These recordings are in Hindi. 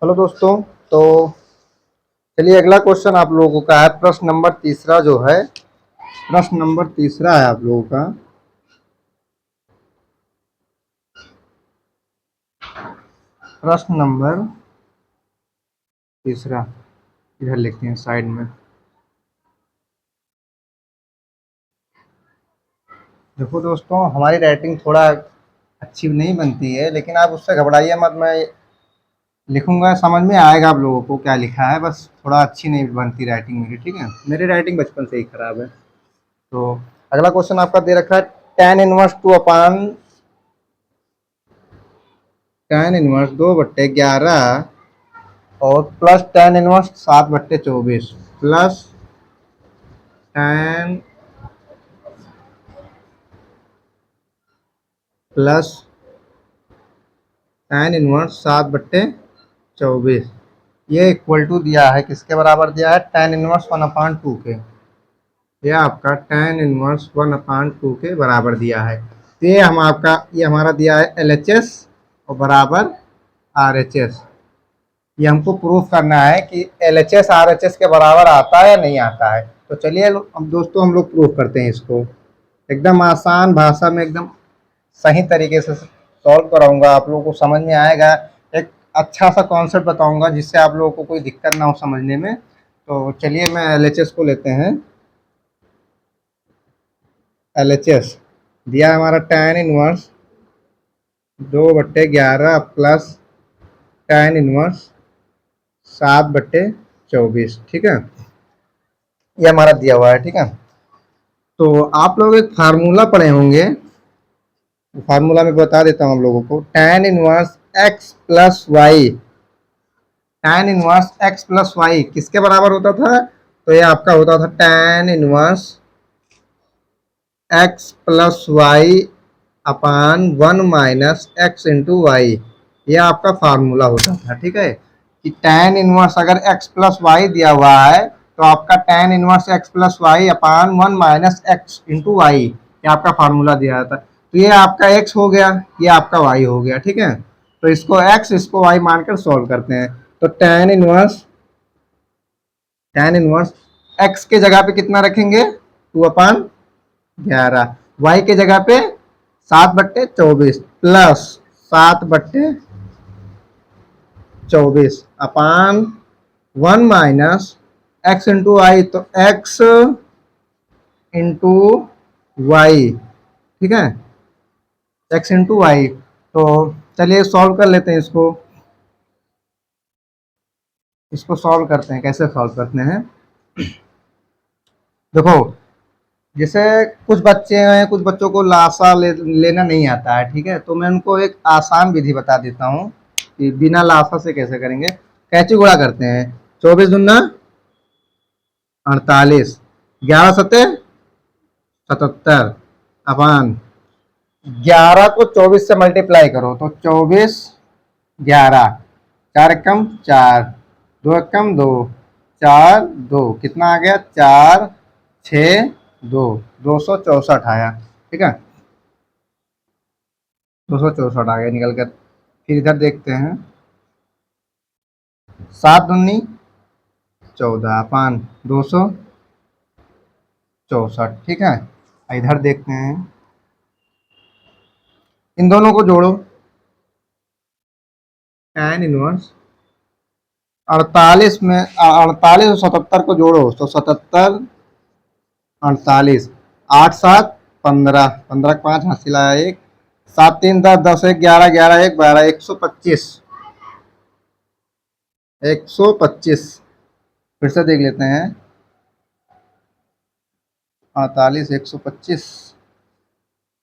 हेलो दोस्तों। तो चलिए अगला क्वेश्चन आप लोगों का है। प्रश्न नंबर तीसरा जो है, प्रश्न नंबर तीसरा है आप लोगों का। प्रश्न नंबर तीसरा इधर लिखते हैं साइड में। देखो दोस्तों, हमारी राइटिंग थोड़ा अच्छी नहीं बनती है, लेकिन आप उससे घबराइए मत। मैं लिखूंगा, समझ में आएगा आप लोगों को क्या लिखा है। बस थोड़ा अच्छी नहीं बनती राइटिंग मेरी, ठीक है। मेरी राइटिंग बचपन से ही खराब है। तो अगला क्वेश्चन आपका दे रखा है, tan−1 2/11 और plus tan−1 7/24 plus tan plus tan−1 7/24, ये इक्वल टू दिया है, किसके बराबर दिया है? tan−1 1/2 के। यह आपका tan−1 1/2 के बराबर दिया है। तो ये हमारा दिया है LHS और बराबर RHS। ये हमको प्रूफ करना है कि LHS RHS के बराबर आता है या नहीं आता है। तो चलिए अब दोस्तों हम लोग प्रूफ करते हैं इसको। एकदम आसान भाषा में, एकदम सही तरीके से सॉल्व कराऊंगा, आप लोगों को समझ में आएगा। एक अच्छा सा कॉन्सेप्ट बताऊंगा जिससे आप लोगों को कोई दिक्कत ना हो समझने में। तो चलिए मैं LHS को लेते हैं। LHS दिया है हमारा tan−1 2/11 प्लस tan−1 7/24, ठीक है। ये हमारा दिया हुआ है, ठीक है। तो आप लोग एक फार्मूला पढ़े होंगे, फार्मूला में बता देता हूँ आप लोगों को। tan−1 x+y किसके बराबर होता था? तो ये आपका होता था tan−1 x+y/1 - x×y। ये आपका फार्मूला होता था, ठीक है। कि tan−1 अगर x+y दिया हुआ है तो आपका tan−1 x+y/1 - x×y, ये आपका फार्मूला दिया था। तो ये आपका x हो गया, ये आपका y हो गया, ठीक है। तो इसको x इसको y मानकर सॉल्व करते हैं। तो tan−1 x के जगह पे कितना रखेंगे? 2/11। y के जगह पे 7/24 प्लस 7/24/1 माइनस x×y, तो x×y, ठीक है। x×y। तो चलिए सॉल्व कर लेते हैं इसको। सॉल्व करते हैं, कैसे सॉल्व करते हैं देखो। जैसे कुछ बच्चे हैं, कुछ बच्चों को लेना नहीं आता है, ठीक है। तो मैं उनको एक आसान विधि बता देता हूँ कि बिना लासा से कैसे करेंगे। कैंची गुणा करते हैं। 24×2 = 48, 11×7 = 77 अपान 11 को 24 से मल्टीप्लाई करो तो 24 11, 4 × 4 2 × 2 4 2, कितना आ गया? 4 6 2 264 आया, ठीक है। 264 आ गया निकल कर। फिर इधर देखते हैं, 7×2 = 14 अपान 264, ठीक है। इधर देखते हैं, इन दोनों को जोड़ो। tan−1 48 में 48 और 77 को जोड़ो तो 77 48, 8 7 15, 15 × 5 हासिल आया 1, 7 3 10, 10 1 11, 11 1 12, 125, 125। फिर से देख लेते हैं, 48 125,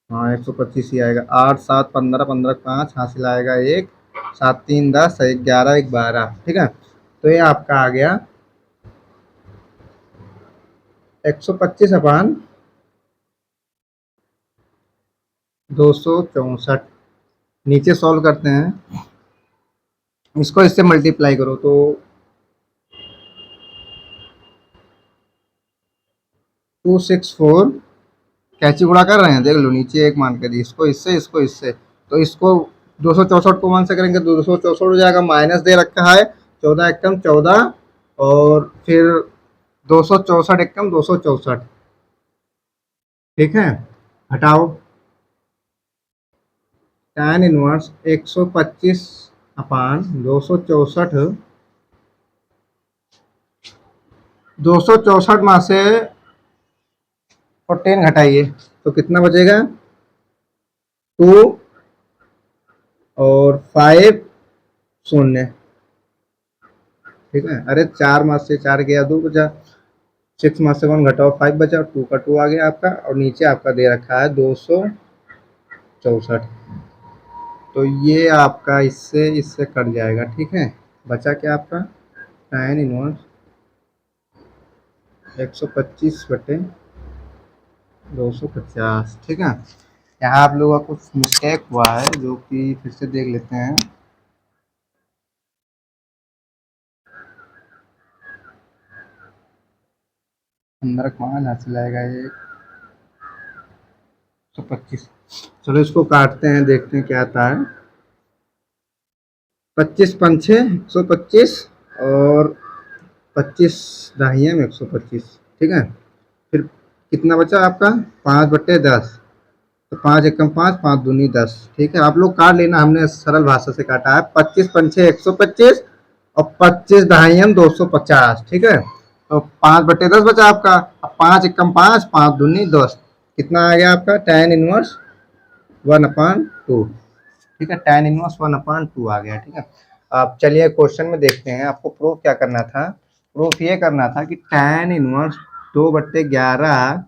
हाँ 125 ही आएगा। 8 7 15, 15 × 5 हासिल आएगा 1, 7 3 10, 1 11 1 12, ठीक है। तो ये आपका आ गया 125 अपान 264। नीचे सॉल्व करते हैं, इसको इससे मल्टीप्लाई करो तो 264। कैंची गुणा कर रहे हैं, देख लो नीचे 1 मान कर, इसको इससे तो इसको 264 को 1 से करेंगे तो 264 हो जाएगा, माइनस दे रखा है 14 एकम 14, और फिर 264 एकम 264, ठीक है। हटाओ, tan इनवर्स 125 अपान 264, 264 में से 14 घटाइए तो कितना बचेगा, 2 और 5 शून्य, ठीक है। अरे 4 में से 4 गया 2 बचा, 6 में से 1 घटाओ 5 बचा, 2 का 2 आ गया आपका, और नीचे आपका दे रखा है 264। तो ये आपका इससे इससे कट जाएगा, ठीक है। बचा क्या आपका, tan इनवर्स 125 बटे 250, ठीक है। यहाँ आप लोगों का कुछ मिस्टेक हुआ है जो कि फिर से देख लेते हैं। अंदर कहाँ जहाँ से लाएगा ये 125, चलो इसको काटते हैं, देखते हैं क्या आता है। 25 पंचे 125, और 25 दाहिए में 125, ठीक है। फिर कितना बचा आपका, 5/10, तो 5 एकम 5, 5 दूनी 10, ठीक है। आप लोग काट लेना, हमने सरल भाषा से काटा है। 25 पंचे 125 और 25 दहाइयम 250, ठीक है। तो 5/10 बचा आपका। अब 5 एकम 5, 5 दूनी 10, कितना आ गया आपका, tan इनवर्स 1/2, ठीक है। tan इनवर्स 1/2 आ गया, ठीक है। अब चलिए क्वेश्चन में देखते हैं, आपको प्रूफ क्या करना था। प्रूफ ये करना था कि tan इनवर्स 2/11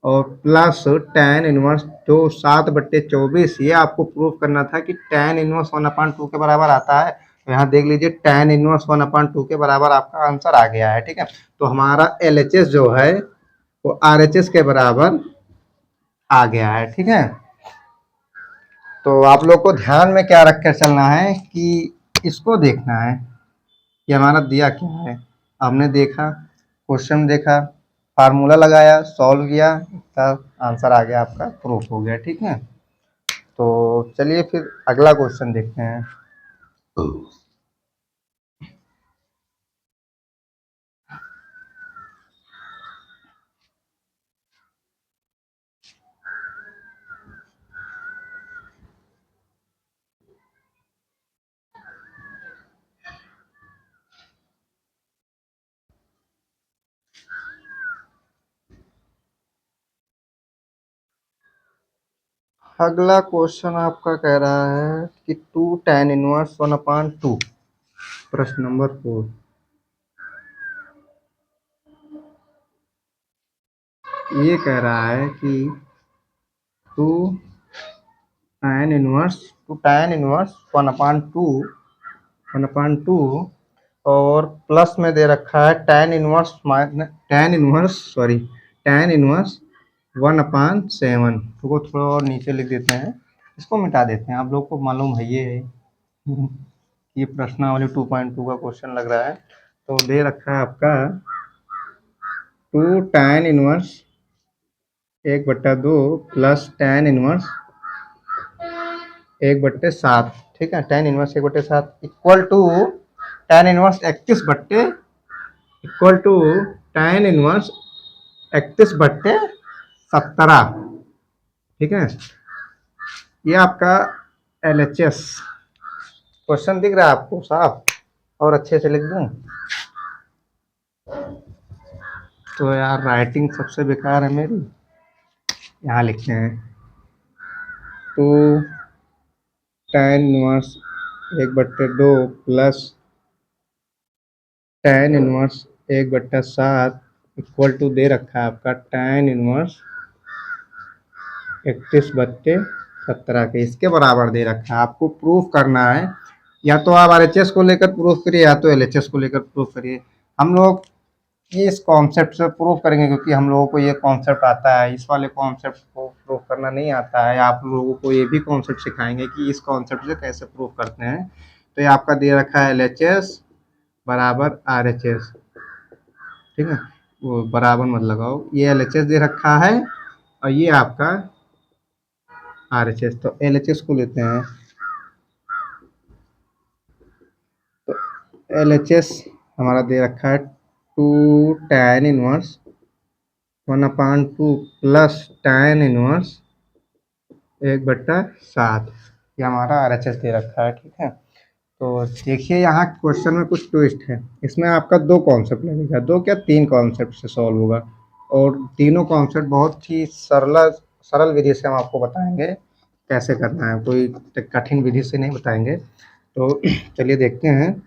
और प्लस tan इनवर्स जो 7/24, ये आपको प्रूफ करना था कि tan इनवर्स 1/2 के बराबर आता है। तो यहाँ देख लीजिए tan इनवर्स 1/2 के बराबर आपका आंसर आ गया है, ठीक है। तो हमारा LHS जो है वो RHS के बराबर आ गया है, ठीक है। तो आप लोग को ध्यान में क्या रख कर चलना है कि इसको देखना है कि हमारा दिया क्या है। हमने देखा, क्वेश्चन देखा, फार्मूला लगाया, सॉल्व किया, तब आंसर आ गया आपका, प्रूफ हो गया, ठीक है। तो चलिए फिर अगला क्वेश्चन देखते हैं। अगला क्वेश्चन आपका कह रहा है कि 2 tan इनवर्स 1/2, प्रश्न नंबर 4। ये कह रहा है कि 2 tan इनवर्स 1/2 और प्लस में दे रखा है tan इनवर्स 1/7 को थोड़ा और नीचे लिख देते हैं, इसको मिटा देते हैं। आप लोग को मालूम है ये ये प्रश्नावली 2.2 का क्वेश्चन लग रहा है। तो दे रखा है आपका 2 tan inverse 1/2 plus tan inverse 1/7, ठीक है। tan इनवर्स 1/7 tan इनवर्स 31/17, ठीक है। ये आपका LHS क्वेश्चन दिख रहा है आपको साफ, और अच्छे से लिख दूं। तो यार राइटिंग सबसे बेकार है मेरी। यहाँ लिखते हैं 2 tan inverse 1/2 plus tan inverse 1/7 equal to दे रखा है आपका tan इनवर्स 31/17 के, इसके बराबर दे रखा है। आपको प्रूफ करना है, या तो आप RHS को लेकर प्रूफ करिए या तो LHS को लेकर प्रूफ करिए। हम लोग ये इस कॉन्सेप्ट से प्रूफ करेंगे क्योंकि हम लोगों को ये कॉन्सेप्ट आता है। इस वाले कॉन्सेप्ट को प्रूफ करना नहीं आता है। आप लोगों को ये भी कॉन्सेप्ट सिखाएंगे कि इस कॉन्सेप्ट से कैसे प्रूफ करते हैं। तो ये आपका दे रखा है LHS बराबर RHS, ठीक है। वो बराबर मत लगाओ, ये LHS दे रखा है और ये आपका RHS। तो LHS को लेते हैं LHS हमारा दे रखा है 2 tan inverse 1/2 plus tan inverse 1/7, ये हमारा RHS दे रखा है। ठीक है, तो देखिए यहाँ क्वेश्चन में कुछ ट्विस्ट है। इसमें आपका दो कॉन्सेप्ट लगेगा, दो क्या तीन कॉन्सेप्ट से सॉल्व होगा, और तीनों कॉन्सेप्ट बहुत ही सरल विधि से हम आपको बताएंगे कैसे करना है, कोई कठिन विधि से नहीं बताएंगे। तो चलिए देखते हैं।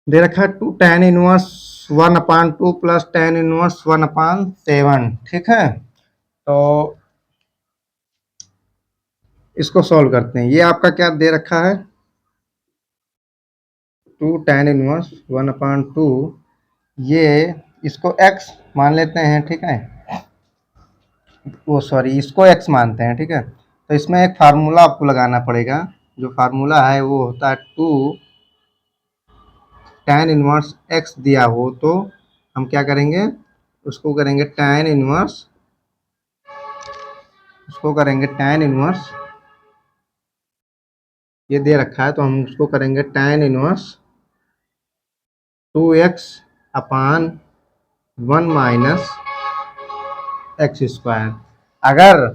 दे रखा है 2 tan inverse 1/2 plus tan inverse 1/7। ठीक है, तो इसको सॉल्व करते हैं। ये आपका क्या दे रखा है 2 tan इनवर्स 1/2, ये इसको x मान लेते हैं। ठीक है, वो सॉरी इसको x मानते हैं। ठीक है, तो इसमें एक फार्मूला आपको लगाना पड़ेगा। जो फार्मूला है वो होता है 2 tan इनवर्स x दिया हो तो हम क्या करेंगे, उसको करेंगे tan इनवर्स, ये दे रखा है तो हम उसको करेंगे tan इनवर्स 2x अपान 1 माइनस एक्स स्क्वायर। अगर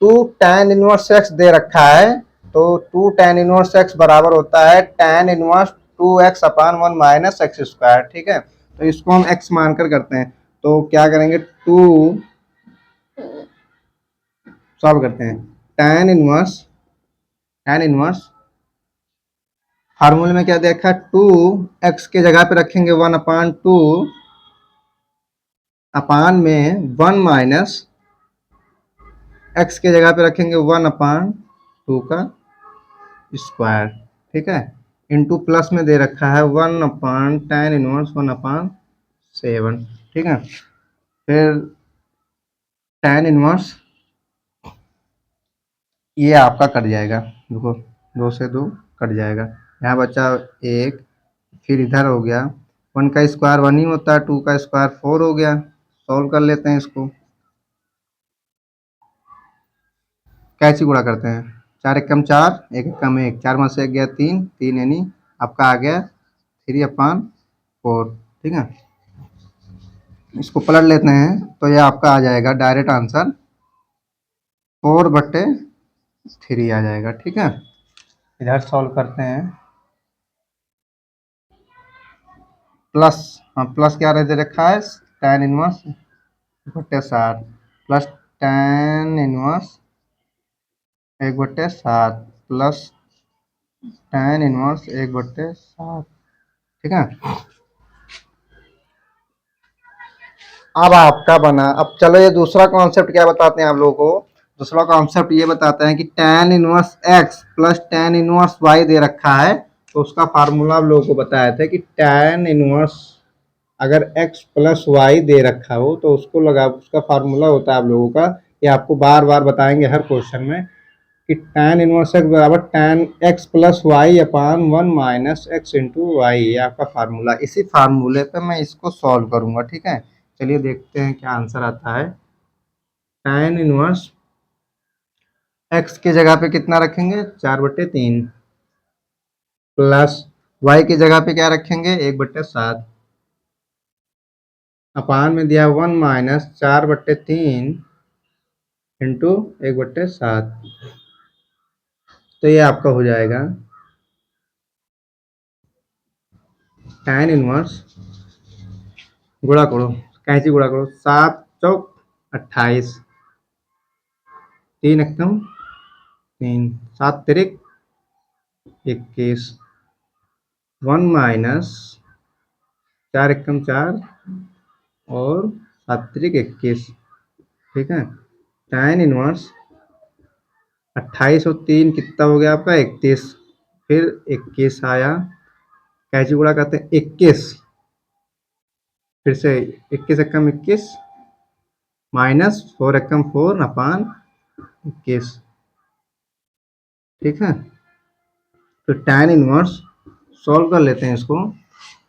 2 tan इनवर्स x दे रखा है तो 2 tan इनवर्स x बराबर होता है tan इनवर्स 2x अपान 1 माइनस एक्स स्क्वायर। ठीक है, तो इसको हम x मानकर करते हैं, तो क्या करेंगे 2 सॉल्व करते हैं। tan इनवर्स फार्मूले में क्या देखा, 2x के जगह पे रखेंगे 1/2 अपान में 1 माइनस x के जगह पे रखेंगे 1/2 का स्क्वायर। ठीक है, इंटू प्लस में दे रखा है 1/tan इनवर्स 1/7। ठीक है, फिर tan इनवर्स ये आपका कट जाएगा, देखो 2 से 2 कट जाएगा, यहाँ बचा 1, फिर इधर हो गया 1 का स्क्वायर 1 ही होता है, 2 का स्क्वायर 4 हो गया। सॉल्व कर लेते हैं इसको, कैसे गुणा करते हैं, 4 एकम 4, 1 एकम 1, 4 में से 1 गया 3, 3 यानी आपका आ गया 3/4। ठीक है, इसको पलट लेते हैं तो ये आपका आ जाएगा डायरेक्ट आंसर 4/3 आ जाएगा। ठीक है, इधर सॉल्व करते हैं। प्लस, हाँ प्लस क्या दे रखा है tan inverse 1/7 plus tan inverse 1/7 plus tan inverse 1/7। ठीक है, अब आपका बना। अब चलो ये दूसरा कॉन्सेप्ट क्या बताते हैं आप लोगों को। दूसरा कॉन्सेप्ट ये बताते हैं कि tan inverse x plus tan inverse y दे रखा है, तो उसका फार्मूला आप लोगों को बताया था कि tan इनवर्स अगर x प्लस वाई दे रखा हो तो उसको लगा, उसका फार्मूला होता है आप लोगों का, ये आपको बार बार बताएंगे हर क्वेश्चन में, कि tan इनवर्स x बराबर tan x प्लस वाई अपान 1 माइनस एक्स इंटू वाई, ये आपका फार्मूला। इसी फार्मूले पे मैं इसको सॉल्व करूंगा। ठीक है, चलिए देखते हैं क्या आंसर आता है। tan इनवर्स x की जगह पे कितना रखेंगे 4/3 प्लस y की जगह पे क्या रखेंगे 1/7 अपान में दिया 1 माइनस 4/3 इंटू 1/7, तो ये आपका हो जाएगा tan इनवर्स, गुणा करो, कैसे गुणा करो, 7 चौक 28, 3 एकम 3, 7 तिरिक 21, 1 माइनस 4 एकम 4 और 7 तिरिक 21। ठीक है, tan इनवर्स 28 और 3 कितना हो गया आपका 31, फिर 21 आया, कैसे गुणा करते हैं 21, फिर से 21 एकम 21 माइनस 4 एकम 4 अपान 21। ठीक है, तो tan इनवर्स सॉल्व कर लेते हैं इसको,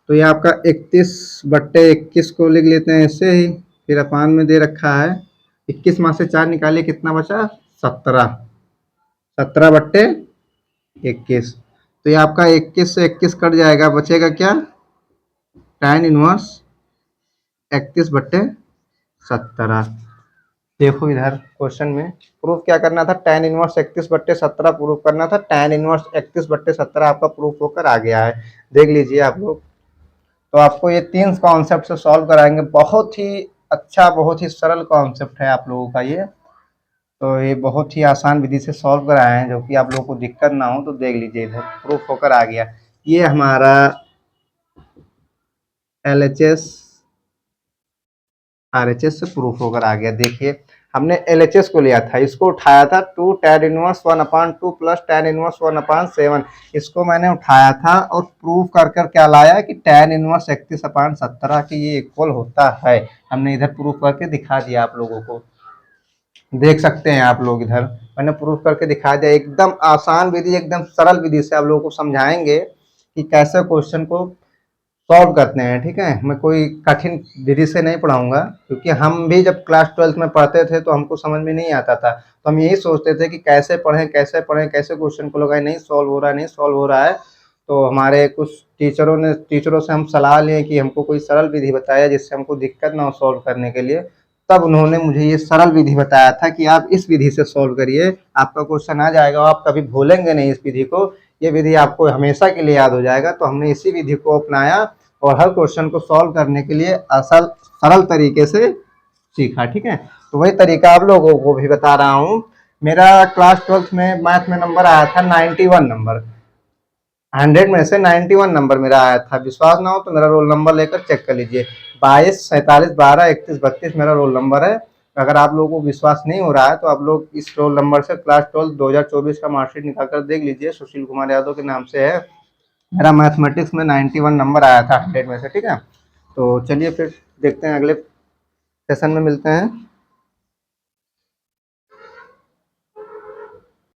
तो ये आपका 31/21 को लिख लेते हैं ऐसे ही, फिर अपान में दे रखा है 21 में से 4 निकालिए कितना बचा 17, 17/21, तो ये आपका 21 से 21 कट जाएगा, बचेगा क्या, tan इनवर्स 31/17। देखो इधर क्वेश्चन में प्रूफ क्या करना था, tan इनवर्स 31/17 प्रूफ करना था। tan इनवर्स 31/17 आपका प्रूफ होकर आ गया है, देख लीजिए आप लोग। तो आपको ये 3 कॉन्सेप्ट से सॉल्व कराएंगे, बहुत ही अच्छा, बहुत ही सरल कॉन्सेप्ट है आप लोगों का ये। तो ये बहुत ही आसान विधि से सॉल्व कराए हैं, जो कि आप लोगों को दिक्कत ना हो। तो देख लीजिए इधर प्रूफ होकर आ गया। ये हमारा LHS RHS से प्रूफ होकर आ गया। देखिए हमने LHS को लिया था, इसको उठाया था 2 tan inverse 1/2 plus tan inverse 1/7। इसको मैंने उठाया था और प्रूफ कर कर क्या लाया कि tan इनवर्स 31/17 की ये इक्वल होता है। हमने इधर प्रूफ करके दिखा दिया आप लोगों को, देख सकते हैं आप लोग इधर मैंने प्रूफ करके दिखा दिया। एकदम आसान विधि, एकदम सरल विधि से आप लोगों को समझाएंगे कि कैसे क्वेश्चन को सॉल्व करते हैं। ठीक है, मैं कोई कठिन विधि से नहीं पढ़ाऊंगा, क्योंकि हम भी जब क्लास 12th में पढ़ते थे तो हमको समझ में नहीं आता था। तो हम यही सोचते थे कि कैसे पढ़ें कैसे पढ़ें, कैसे क्वेश्चन को लगाए, नहीं सॉल्व हो रहा है, नहीं सॉल्व हो रहा है। तो हमारे कुछ टीचरों से हम सलाह लिए कि हमको कोई सरल विधि बताया जिससे हमको दिक्कत ना हो सॉल्व करने के लिए। तब उन्होंने मुझे ये सरल विधि बताया था कि आप इस विधि से सॉल्व करिए, आपका क्वेश्चन आ जाएगा, आप कभी भूलेंगे नहीं इस विधि को, ये विधि आपको हमेशा के लिए याद हो जाएगा। तो हमने इसी विधि को अपनाया और हर क्वेश्चन को सॉल्व करने के लिए असल सरल तरीके से सीखा। ठीक है, तो वही तरीका आप लोगों को भी बता रहा हूँ। मेरा क्लास 12th में मैथ में नंबर आया था 91 नंबर, 100 में से 91 नंबर मेरा आया था। विश्वास ना हो तो मेरा रोल नंबर लेकर चेक कर लीजिए, 22 47 12 31 32 मेरा रोल नंबर है। अगर आप लोगों को विश्वास नहीं हो रहा है तो आप लोग इस रोल नंबर से क्लास 12 2024 का मार्कशीट निकाल कर देख लीजिए, सुशील कुमार यादव के नाम से है। मेरा मैथमेटिक्स में 91 नंबर आया था 100 में से। ठीक है, तो चलिए फिर देखते हैं, अगले सेशन में मिलते हैं।